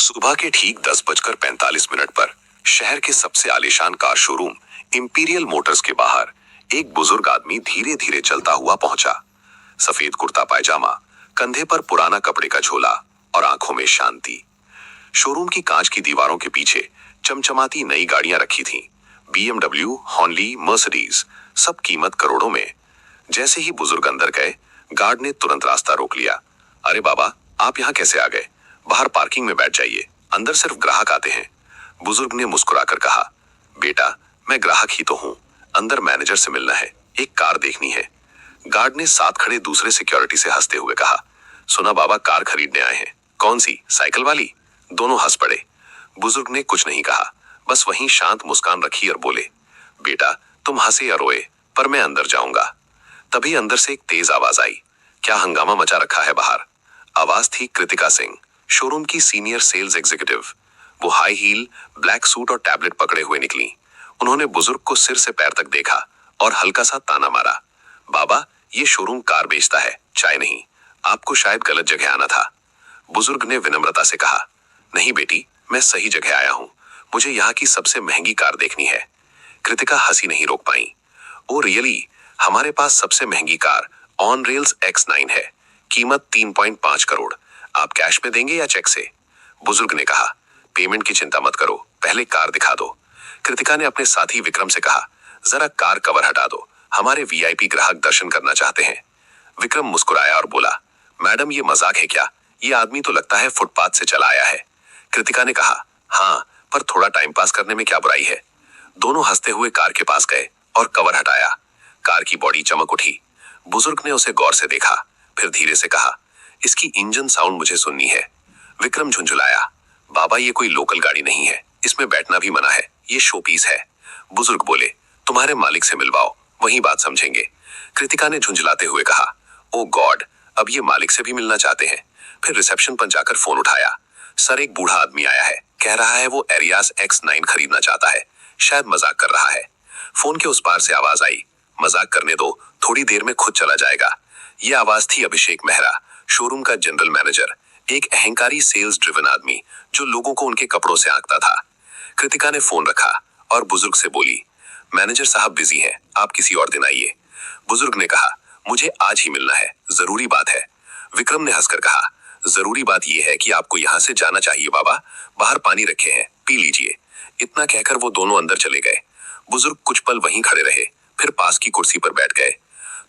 सुबह के ठीक 10:45 पर शहर के सबसे आलीशान कार शोरूम इंपीरियल मोटर्स के बाहर एक बुजुर्ग आदमी धीरे धीरे चलता हुआ पहुंचा। सफेद कुर्ता पायजामा, कंधे पर पुराना कपड़े का झोला और आंखों में शांति। शोरूम की कांच की दीवारों के पीछे चमचमाती नई गाड़ियां रखी थीं। BMW, हॉर्नली, मर्सिडीज, सब कीमत करोड़ों में। जैसे ही बुजुर्ग अंदर गए, गार्ड ने तुरंत रास्ता रोक लिया। अरे बाबा, आप यहाँ कैसे आ गए? बाहर पार्किंग में बैठ जाइए, अंदर सिर्फ ग्राहक आते हैं। बुजुर्ग ने मुस्कुराकर कहा, बेटा, मैं ग्राहक ही तो हूँ, अंदर मैनेजर से मिलना है, एक कार देखनी है। गार्ड ने साथ खड़े दूसरे सिक्योरिटी से हंसते हुए कहा, सुना बाबा कार खरीदने आए हैं। कौन सी, साइकिल वाली? दोनों हंस पड़े। बुजुर्ग ने कुछ नहीं कहा, बस वहीं शांत मुस्कान रखी और बोले, बेटा, तुम हंसे या रोए, पर मैं अंदर जाऊंगा। तभी अंदर से एक तेज आवाज आई, क्या हंगामा मचा रखा है बाहर? आवाज थी कृतिका सिंह, शोरूम की सीनियर सेल्स एग्जीक्यूटिव। वो हाई हील, ब्लैक सूट और टैबलेट पकड़े हुए निकली। उन्होंने बुजुर्ग को सिर से पैर तक देखा और हल्का सा ताना मारा, बाबा, ये शोरूम कार बेचता है, चाय नहीं। आपको शायद गलत जगह आना था। बुजुर्ग ने विनम्रता से कहा, नहीं बेटी, मैं सही जगह आया हूँ, मुझे यहाँ की सबसे महंगी कार देखनी है। कृतिका हंसी नहीं रोक पाई। Oh really? हमारे पास सबसे महंगी कार ऑन रेल्स X9 है, कीमत 3.5 करोड़। आप कैश में देंगे या चेक से? बुजुर्ग ने कहा, पेमेंट की चिंता मत करो, पहले कार दिखा दो। कृतिका ने अपने साथी विक्रम से कहा, जरा कार कवर हटा दो, हमारे VIP ग्राहक दर्शन करना चाहते हैं। विक्रम मुस्कुराया और बोला, मैडम, ये मजाक है क्या? ये आदमी तो लगता है फुटपाथ से चला आया है। कृतिका ने कहा, हाँ, पर थोड़ा टाइम पास करने में क्या बुराई है। दोनों हंसते हुए कार के पास गए और कवर हटाया। कार की बॉडी चमक उठी। बुजुर्ग ने उसे गौर से देखा, फिर धीरे से कहा, इसकी इंजन साउंड मुझे सुननी है। विक्रम झुंझुलाया, बाबा, ये कोई लोकल गाड़ी नहीं है, इसमें बैठना भी मना है, ये शो पीस है। बुजुर्ग बोले, तुम्हारे मालिक से मिलवाओ, वही बात समझेंगे। कृतिका ने झुंझलाते हुए कहा, ओ गॉड, अब ये मालिक से भी मिलना चाहते हैं। फिर रिसेप्शन पर जाकर फोन उठाया। सर, एक बूढ़ा आदमी आया है, कह रहा है वो एरियास X9 खरीदना चाहता है, शायद मजाक कर रहा है। फोन के उस पार से आवाज आई, मजाक करने दो, थोड़ी देर में खुद चला जाएगा। ये आवाज थी अभिषेक मेहरा, शोरूम का जनरल मैनेजर, एक अहंकारी सेल्स ड्रिवन आदमी जो लोगों को उनके कपड़ों से आंकता था। कृतिका ने फोन रखा और बुजुर्ग से बोली, मैनेजर साहब बिजी हैं, आप किसी और दिन आइए। बुजुर्ग ने कहा, मुझे आज ही मिलना है, जरूरी बात है। विक्रम ने हंसकर कहा, जरूरी बात यह है कि आपको यहाँ से जाना चाहिए बाबा, बाहर पानी रखे हैं, पी लीजिए। इतना कहकर वो दोनों अंदर चले गए। बुजुर्ग कुछ पल वहीं खड़े रहे, फिर पास की कुर्सी पर बैठ गए।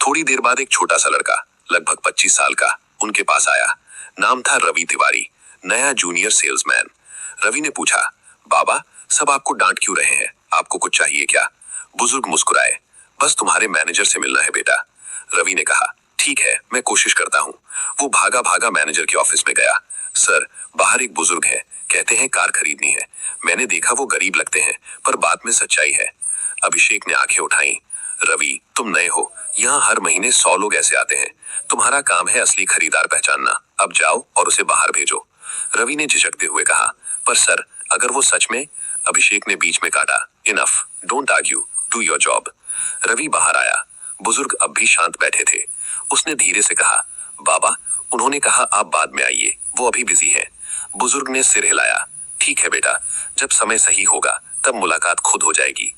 थोड़ी देर बाद एक छोटा सा लड़का, लगभग 25 साल का, उनके पास आया। नाम था रवि तिवारी, नया जूनियर सेल्समैन। रवि ने पूछा, बाबा, सब आपको डांट क्यों रहे हैं, आपको कुछ चाहिए क्या? बुजुर्ग मुस्कुराए, बस तुम्हारे मैनेजर से मिलना है बेटा। रवि ने कहा, ठीक है, मैं कोशिश करता हूँ। वो भागा भागा मैनेजर के ऑफिस में गया। सर, बाहर एक बुजुर्ग है, कहते हैं कार खरीदनी है। मैंने देखा वो गरीब लगते हैं, पर बात में सच्चाई है। अभिषेक ने आंखें उठाई, रवि, तुम नए हो, यहाँ हर महीने 100 लोग ऐसे आते हैं, तुम्हारा काम है असली खरीदार पहचानना। अब जाओ और उसे बाहर भेजो। रवि ने झिझकते हुए कहा, पर सर, अगर वो सच में? अभिषेक ने बीच में काटा, enough, don't argue, do your job. Ravi बाहर आया। बुजुर्ग अब भी शांत बैठे थे। उसने धीरे से कहा, बाबा, उन्होंने कहा आप बाद में आइए, वो अभी बिजी है। बुजुर्ग ने सिर हिलाया, ठीक है बेटा, जब समय सही होगा तब मुलाकात खुद हो जाएगी।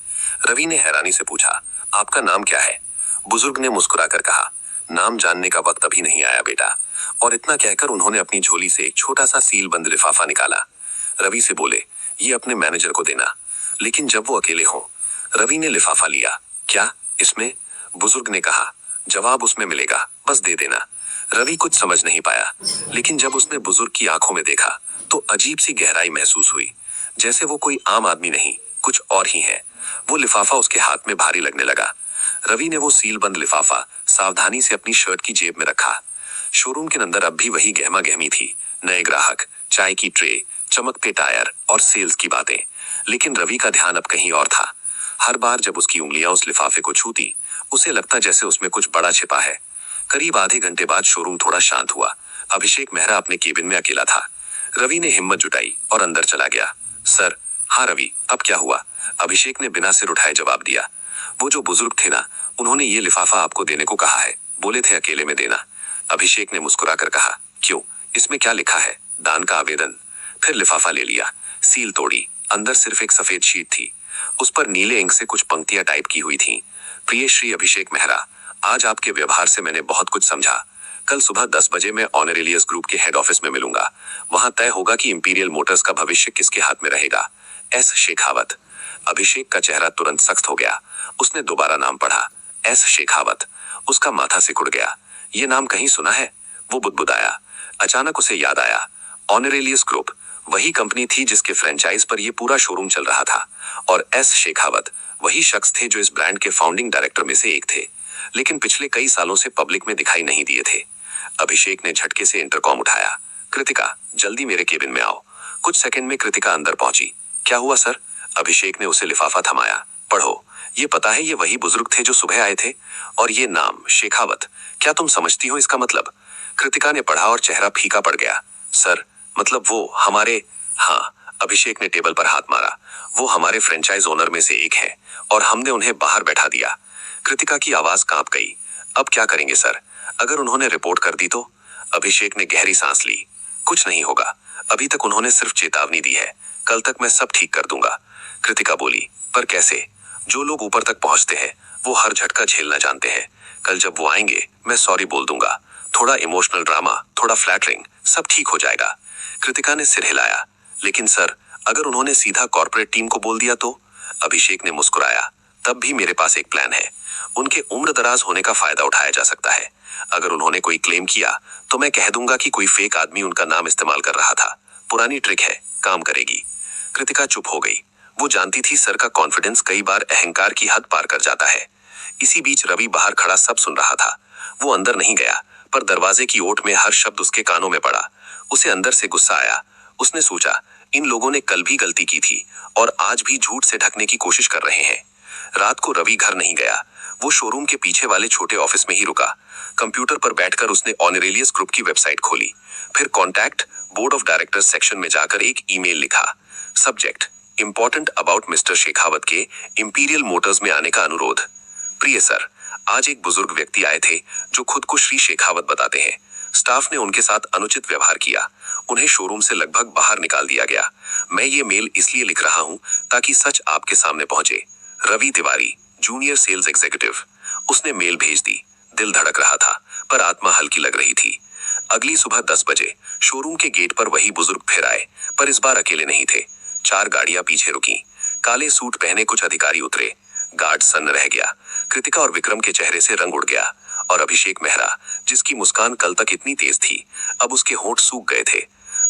रवि ने हैरानी से पूछा, आपका नाम क्या है? बुजुर्ग ने मुस्कुराकर कहा, नाम जानने का वक्त अभी नहीं आया बेटा। और इतना कहकर उन्होंने अपनी झोली से एक छोटा सा सील बंद लिफाफा निकाला। रवि से बोले, ये अपने मैनेजर को देना। लेकिन जब वो अकेले हों। रवि ने लिफाफा लिया। क्या इसमें? बुजुर्ग ने कहा, जवाब उसमें मिलेगा, बस दे देना। रवि कुछ समझ नहीं पाया, लेकिन जब उसने बुजुर्ग की आंखों में देखा तो अजीब सी गहराई महसूस हुई, जैसे वो कोई आम आदमी नहीं, कुछ और ही है। वो लिफाफा उसके हाथ में भारी लगने लगा। रवि ने वो सील बंद लिफाफा सावधानी से अपनी शर्ट की जेब में रखा। शोरूम के अंदर अब भी वही गहमा गहमी थी, नए ग्राहक, चाय की ट्रे, चमकते टायर और सेल्स की बातें। लेकिन रवि का ध्यान अब कहीं और था। हर बार जब उसकी उंगलियां उस लिफाफे को छूती, उसे लगता जैसे उसमें कुछ बड़ा छिपा है। करीब आधे घंटे बाद शोरूम थोड़ा शांत हुआ। अभिषेक मेहरा अपने केबिन में अकेला था। रवि ने हिम्मत जुटाई और अंदर चला गया। सर। हाँ रवि, अब क्या हुआ? अभिषेक ने बिना सिर उठाए जवाब दिया। वो जो बुजुर्ग थे ना, उन्होंने ये लिफाफा आपको देने को कहा है, बोले थे अकेले में देना। अभिषेक ने मुस्कुराकर कहा, क्यों, इसमें क्या लिखा है? दान का आवेदन? फिर लिफाफा ले लिया, सील तोड़ी, अंदर सिर्फ एक सफेद शीट थी। उस पर नीले इंक से कुछ पंक्तियां टाइप की हुई थीं। प्रिय श्री अभिषेक मेहरा, आज आपके व्यवहार से मैंने बहुत कुछ समझा। कल सुबह 10 बजे मैं ऑनरेलियस ग्रुप के हेड ऑफिस में मिलूंगा। वहां तय होगा कि इंपीरियल मोटर्स का भविष्य किसके हाथ में रहेगा। एस शेखावत। अभिषेक का चेहरा तुरंत सख्त हो गया। उसने दोबारा नाम पढ़ा, एस शेखावत। उसका माथा सिकुड़ गया। ये नाम कहीं सुना है? वो बुदबुदाया। अचानक उसे याद आया, ऑनरेलियस ग्रुप वही कंपनी थी जिसके फ्रेंचाइज पर यह पूरा शोरूम चल रहा था, और एस शेखावत वही शख्स थे जो इस ब्रांड के फाउंडिंग डायरेक्टर में से एक थे, लेकिन पिछले कई सालों से पब्लिक में दिखाई नहीं दिए थे। अभिषेक ने झटके से इंटरकॉम उठाया। कृतिका, जल्दी मेरे केबिन में आओ। कुछ सेकंड में कृतिका अंदर पहुंची। क्या हुआ सर? अभिषेक ने उसे लिफाफा थमाया। पढ़ो, ये पता है ये वही बुजुर्ग थे जो सुबह आए थे, और ये नाम शेखावत, क्या तुम समझती हो इसका मतलब? कृतिका ने पढ़ा और चेहरा फीका पड़ गया। सर, मतलब वो हमारे। हाँ, अभिषेक ने टेबल पर हाथ मारा। वो हमारे फ्रेंचाइज ओनर में से एक है, और हमने उन्हें बाहर बैठा दिया। कृतिका की आवाज कांप गई। अब क्या करेंगे सर? अगर उन्होंने रिपोर्ट कर दी तो? अभिषेक ने गहरी सांस ली। कुछ नहीं होगा, अभी तक उन्होंने सिर्फ चेतावनी दी है। कल तक मैं सब ठीक कर दूंगा। कृतिका बोली, पर कैसे? जो लोग ऊपर तक पहुंचते हैं वो हर झटका झेलना जानते हैं। कल जब वो आएंगे मैं सॉरी बोल दूंगा। थोड़ा इमोशनल ड्रामा, थोड़ा फ्लैटरिंग, सब ठीक हो जाएगा। कृतिका ने सिर हिलाया। लेकिन सर, अगर उन्होंने सीधा कॉर्पोरेट टीम को बोल दिया तो? अभिषेक ने मुस्कुराया। तब भी मेरे पास एक प्लान है। उनके उम्र दराज होने का फायदा उठाया जा सकता है। अगर उन्होंने कोई क्लेम किया तो मैं कह दूंगा कि कोई फेक आदमी उनका नाम इस्तेमाल कर रहा था। पुरानी ट्रिक है, काम करेगी। कृतिका चुप हो गई। वो जानती थी सर का कॉन्फिडेंस कई बार अहंकार की हद पार कर जाता है। इसी बीच रवि बाहर खड़ा सब सुन रहा था। वो अंदर नहीं गया, पर दरवाजे की ओट में हर शब्द उसके कानों में पड़ा। उसे अंदर से गुस्सा आया। उसने सोचा, इन लोगों ने कल भी गलती की थी और आज भी झूठ से ढकने की कोशिश कर रहे हैं। रात को रवि घर नहीं गया। वो शोरूम के पीछे वाले छोटे ऑफिस में ही रुका। कंप्यूटर पर बैठकर उसने ऑनरेलियस ग्रुप की वेबसाइट खोली। फिर contact board of directors section में जाकर एक ईमेल लिखा। Subject, important about mister Shekhawat के इंपीरियल मोटर्स में आने का अनुरोध। प्रिय सर, आज एक बुजुर्ग व्यक्ति आए थे जो खुद को श्री शेखावत बताते हैं। स्टाफ ने उनके साथ अनुचित व्यवहार किया। उन्हें शोरूम से लगभग बाहर निकाल दिया गया। मैं ये मेल इसलिए लिख रहा हूं ताकि सच आपके सामने पहुंचे। Ravi Tiwari, junior sales executive. उसने मेल भेज दी। दिल धड़क रहा था, पर आत्मा हल्की लग रही थी। अगली सुबह 10 बजे शोरूम के गेट पर वही बुजुर्ग फिर आए, पर इस बार अकेले नहीं थे। 4 गाड़ियां पीछे रुकी। काले सूट पहने कुछ अधिकारी उतरे। गार्ड सन्न रह गया। कृतिका और विक्रम के चेहरे से रंग उड़ गया, और अभिषेक मेहरा, जिसकी मुस्कान कल तक इतनी तेज थी, अब उसके होंठ सूख गए थे।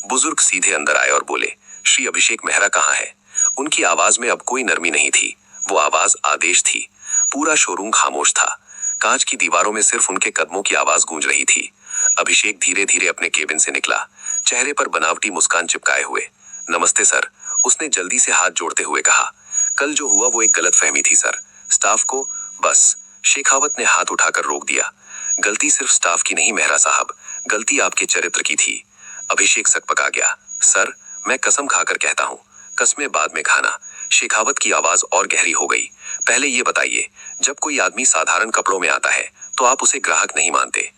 बुजुर्ग सीधे अंदर आए और बोले, श्री अभिषेक मेहरा कहाँ है? उनकी आवाज में अब कोई नरमी नहीं थी, वो आवाज आदेश थी। पूरा शोरूम खामोश था। कांच की दीवारों में सिर्फ उनके कदमों की आवाज गूंज रही थी। अभिषेक धीरे धीरे अपने केबिन से निकला, चेहरे पर बनावटी मुस्कान चिपकाए हुए। नमस्ते सर, उसने जल्दी से हाथ जोड़ते हुए कहा। कल जो हुआ वो एक गलतफहमी थी सर। स्टाफ को बस। शेखावत ने हाथ उठाकर रोक दिया। गलती सिर्फ स्टाफ की नहीं मेहरा साहब, गलती आपके चरित्र की थी। अभिषेक सकपका गया। सर, मैं कसम खाकर कहता हूँ, कसमें बाद में खाना। शेखावत की आवाज और गहरी हो गई। पहले ये बताइए, जब कोई आदमी साधारण कपड़ों में आता है तो आप उसे ग्राहक नहीं मानते?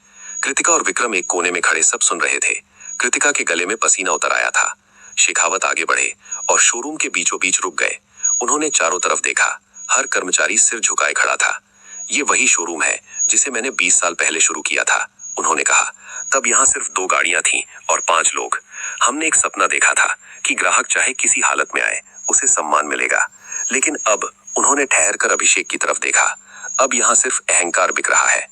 कृतिका और विक्रम एक कोने में खड़े सब सुन रहे थे। कृतिका के गले में पसीना उतर आया था। शेखावत आगे बढ़े और शोरूम के बीचों बीच रुक गए। उन्होंने चारों तरफ देखा। हर कर्मचारी सिर झुकाए खड़ा था। ये वही शोरूम है जिसे मैंने 20 साल पहले शुरू किया था, उन्होंने कहा। तब यहाँ सिर्फ 2 गाड़ियां थीं और 5 लोग। हमने एक सपना देखा था कि ग्राहक चाहे किसी हालत में आए, उसे सम्मान मिलेगा। लेकिन अब, उन्होंने ठहर कर अभिषेक की तरफ देखा, अब यहाँ सिर्फ अहंकार बिक रहा है।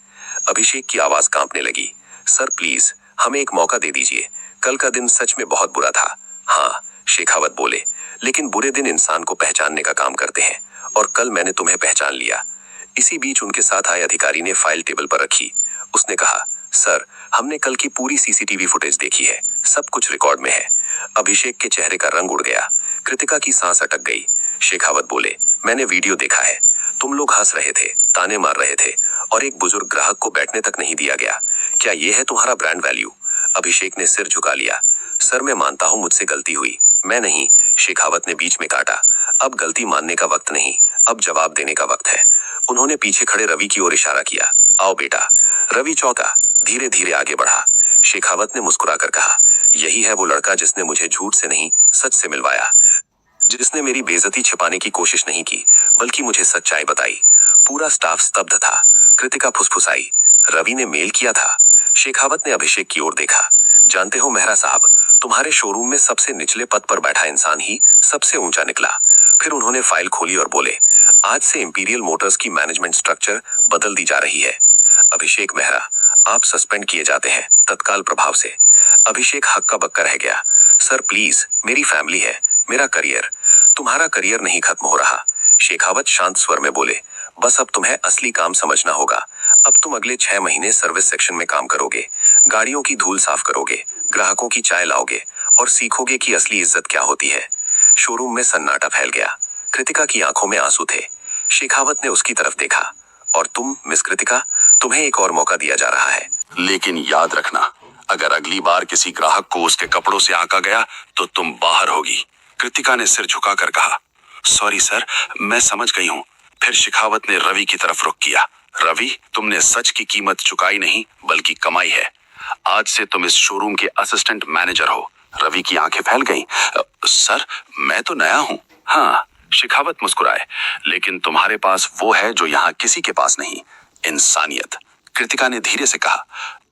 अभिषेक की आवाज कांपने लगी। सर प्लीज, हमें एक मौका दे दीजिए। कल का दिन सच में बहुत बुरा था। हाँ, शेखावत बोले, लेकिन बुरे दिन इंसान को पहचानने का काम करते हैं, और कल मैंने तुम्हें पहचान लिया। इसी बीच उनके साथ आए अधिकारी ने फाइल टेबल पर रखी। उसने कहा, सर, हमने कल की पूरी सीसीटीवी फुटेज देखी है, सब कुछ रिकॉर्ड में है। अभिषेक के चेहरे का रंग उड़ गया। कृतिका की सांस अटक गई। शेखावत बोले, मैंने वीडियो देखा है। तुम लोग हंस रहे थे, ताने मार रहे थे, और एक बुजुर्ग ग्राहक को बैठने तक नहीं दिया गया। क्या यह है तुम्हारा ब्रांड वैल्यू? अभिषेक ने सिर झुका लिया। सर, मैं मानता हूं मुझसे गलती हुई। मैं नहीं, शेखावत ने बीच में काटा। अब गलती मानने का वक्त नहीं, अब जवाब देने का वक्त है। उन्होंने पीछे खड़े रवि की ओर इशारा किया। आओ बेटा। रवि चौंका, धीरे धीरे आगे बढ़ा। शेखावत ने मुस्कुराकर कहा, यही है वो लड़का जिसने मुझे झूठ से नहीं सच से मिलवाया, जिसने मेरी बेइज्जती छिपाने की कोशिश नहीं की बल्कि मुझे सच्चाई बताई। पूरा स्टाफ स्तब्ध था। कृतिका फुसफुसाई, रवि ने मेल किया था। शेखावत ने अभिषेक की ओर देखा। जानते हो मेहरा साहब, तुम्हारे शोरूम में सबसे निचले पद पर बैठा इंसान ही सबसे ऊंचा निकला। फिर उन्होंने फाइल खोली और बोले, आज से इंपीरियल मोटर्स की मैनेजमेंट स्ट्रक्चर बदल दी जा रही है। अभिषेक मेहरा, आप सस्पेंड किए जाते हैं तत्काल प्रभाव से। अभिषेक हक्का बक्का रह गया। सर प्लीज, मेरी फैमिली है, मेरा करियर। तुम्हारा करियर नहीं खत्म हो रहा। शेखावत शांत स्वर में बोले, बस अब तुम्हें असली काम समझना होगा। अब तुम अगले 6 महीने सर्विस सेक्शन में काम करोगे, गाड़ियों की धूल साफ करोगे, ग्राहकों की चाय लाओगे और सीखोगे कि असली इज्जत क्या होती है। शोरूम में सन्नाटा फैल गया। कृतिका की आंखों में आंसू थे। शेखावत ने उसकी तरफ देखा। और तुम मिस कृतिका, तुम्हें एक और मौका दिया जा रहा है, लेकिन याद रखना, अगर अगली बार किसी ग्राहक को उसके कपड़ों से आंका गया तो तुम बाहर होगी। कृतिका ने सिर झुकाकर कहा, सॉरी सर, मैं समझ गई हूँ। फिर शेखावत ने रवि की तरफ रुख किया। रवि, तुमने सच की कीमत चुकाई नहीं बल्कि कमाई है। आज से तुम इस शोरूम के असिस्टेंट मैनेजर हो। रवि की आंखें फैल गईं। सर, मैं तो नया हूँ। हाँ, शेखावत मुस्कुराए, लेकिन तुम्हारे पास वो है जो यहाँ किसी के पास नहीं, इंसानियत। कृतिका ने धीरे से कहा,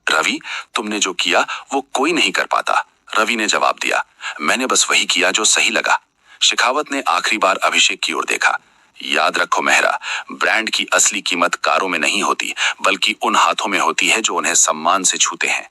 रवि, तुमने जो किया वो कोई नहीं कर पाता। रवि ने जवाब दिया, मैंने बस वही किया जो सही लगा। शेखावत ने आखिरी बार अभिषेक की ओर देखा। याद रखो मेहरा, ब्रांड की असली कीमत कारों में नहीं होती बल्कि उन हाथों में होती है जो उन्हें सम्मान से छूते हैं।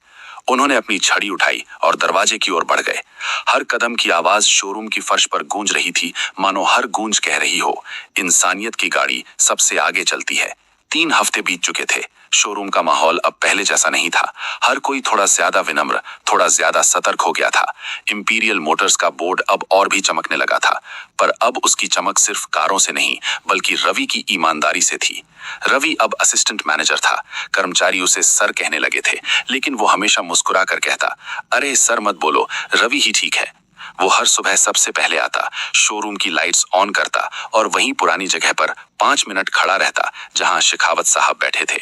उन्होंने अपनी छड़ी उठाई और दरवाजे की ओर बढ़ गए। हर कदम की आवाज शोरूम की फर्श पर गूंज रही थी, मानो हर गूंज कह रही हो, इंसानियत की गाड़ी सबसे आगे चलती है। 3 हफ्ते बीत चुके थे। शोरूम का माहौल अब पहले जैसा नहीं था। हर कोई थोड़ा ज्यादा विनम्र, थोड़ा ज्यादा सतर्क हो गया था। इंपीरियल मोटर्स का बोर्ड अब और भी चमकने लगा था, पर अब उसकी चमक सिर्फ कारों से नहीं बल्कि रवि की ईमानदारी से थी। रवि अब असिस्टेंट मैनेजर था। कर्मचारी उसे सर कहने लगे थे, लेकिन वो हमेशा मुस्कुरा कर कहता, अरे सर मत बोलो, रवि ही ठीक है। वो हर सुबह सबसे पहले आता, शोरूम की लाइट्स ऑन करता और वहीं पुरानी जगह पर 5 मिनट खड़ा रहता जहां शेखावत साहब बैठे थे।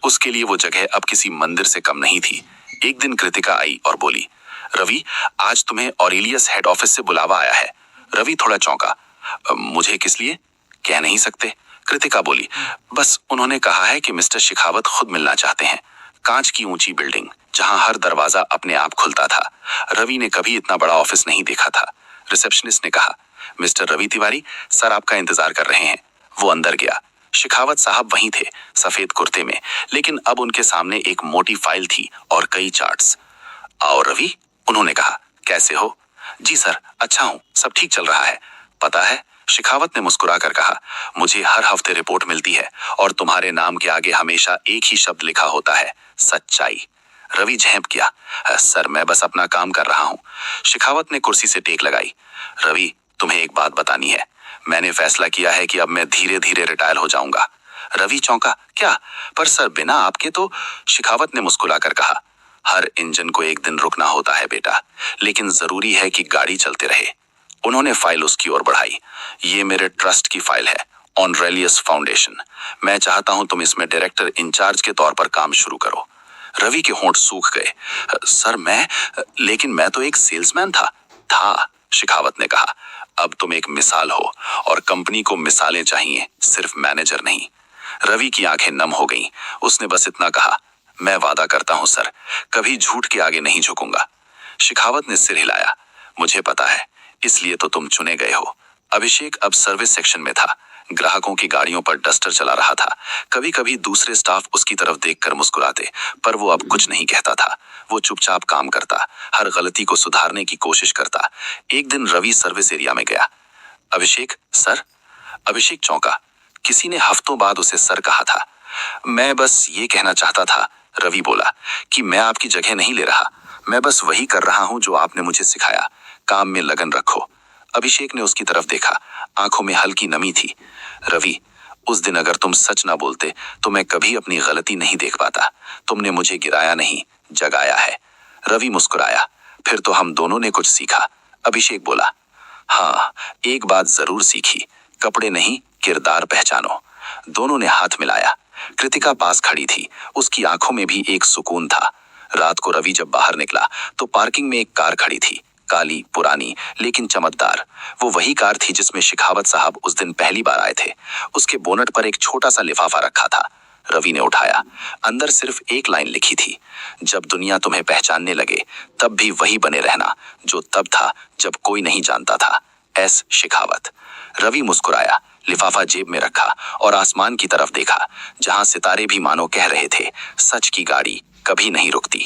उसके लिए वो जगह अब किसी मंदिर से कम नहीं थी। एक दिन कृतिका आई और बोली, रवि, आज तुम्हें ऑरेलियस हेड ऑफिस से बुलावा आया है। रवि थोड़ा चौंका। मुझे किस लिए? कह नहीं सकते। कृतिका बोली, बस उन्होंने कहा है कि मिस्टर शेखावत खुद मिलना चाहते हैं। कांच की ऊंची बिल्डिंग जहां हर दरवाजा अपने आप खुलता था। रवि ने कभी इतना बड़ा ऑफिस नहीं देखा था। रिसेप्शनिस्ट ने कहा, मिस्टर रवि तिवारी, सर आपका इंतजार कर रहे हैं। वो अंदर गया। शेखावत साहब वहीं थे, सफेद कुर्ते में, लेकिन अब उनके सामने एक मोटी फाइल थी और कई चार्ट्स। आओ रवि, उन्होंने कहा, कैसे हो? जी सर, अच्छा हूँ, सब ठीक चल रहा है। पता है, शेखावत ने मुस्कुराकर कहा, मुझे हर हफ्ते रिपोर्ट मिलती है और तुम्हारे नाम के आगे हमेशा एक ही शब्द लिखा होता है, सच्चाई। रवि झेंप गया, सर मैं बस अपना काम कर रहा हूँ। शेखावत ने कुर्सी से टेक लगाई। रवि, तुम्हें एक बात बतानी है। मैंने फैसला किया है कि अब मैं धीरे धीरे रिटायर हो जाऊंगा। रवि चौंका, क्या? पर सर बिना आपके तो। शेखावत ने मुस्कुराकर कहा, हर इंजन को एक दिन रुकना होता है बेटा, लेकिन जरूरी है कि गाड़ी चलते रहे। उन्होंने फाइल उसकी ओर बढ़ाई। ये मेरे ट्रस्ट की फाइल है, ऑनरेलियस फाउंडेशन। मैं चाहता हूं तुम इसमें डायरेक्टर इंचार्ज के तौर पर काम शुरू करो। रवि के होंठ सूख गए। सर लेकिन मैं तो एक सेल्समैन था, शेखावत ने कहा। अब तुम एक मिसाल हो और कंपनी को मिसालें चाहिए, सिर्फ मैनेजर नहीं। रवि की आंखें नम हो गईं। उसने बस इतना कहा, मैं वादा करता हूं सर, कभी झूठ के आगे नहीं झुकूंगा। शेखावत ने सिर हिलाया, मुझे पता है, इसलिए तो तुम चुने गए हो। अभिषेक अब सर्विस सेक्शन में था, ग्राहकों की गाड़ियों पर डस्टर चला रहा था। कभी कभी दूसरे स्टाफ उसकी तरफ देखकर मुस्कुराते, पर वो अब कुछ नहीं कहता था। वो चुपचाप काम करता, हर गलती को सुधारने की कोशिश करता। एक दिन रवि सर्विस एरिया में गया। अभिषेक, सर? अभिषेक चौंका। किसी ने हफ्तों बाद उसे सर कहा था। मैं बस ये कहना चाहता था, रवि बोला, कि मैं आपकी जगह नहीं ले रहा। मैं बस वही कर रहा हूं जो आपने मुझे सिखाया। काम में लगन रखो। अभिषेक ने उसकी तरफ देखा, आंखों में हल्की नमी थी। रवि, उस दिन अगर तुम सच ना बोलते तो मैं कभी अपनी गलती नहीं देख पाता। तुमने मुझे गिराया नहीं, जगाया है। रवि मुस्कुराया, फिर तो हम दोनों ने कुछ सीखा। अभिषेक बोला, हाँ, एक बात जरूर सीखी, कपड़े नहीं किरदार पहचानो। दोनों ने हाथ मिलाया। कृतिका पास खड़ी थी, उसकी आंखों में भी एक सुकून था। रात को रवि जब बाहर निकला तो पार्किंग में एक कार खड़ी थी, काली, पुरानी लेकिन चमकदार। वो वही कार थी जिसमें शिखावत साहब उस दिन पहली बार आए थे। उसके बोनट पर एक छोटा सा लिफाफा रखा था। रवि ने उठाया। अंदर सिर्फ एक लाइन लिखी थी, जब दुनिया तुम्हें पहचानने लगे तब भी वही बने रहना जो तब था जब कोई नहीं जानता था। एस शिखावत। रवि मुस्कुराया, लिफाफा जेब में रखा और आसमान की तरफ देखा, जहां सितारे भी मानो कह रहे थे, सच की गाड़ी कभी नहीं रुकती।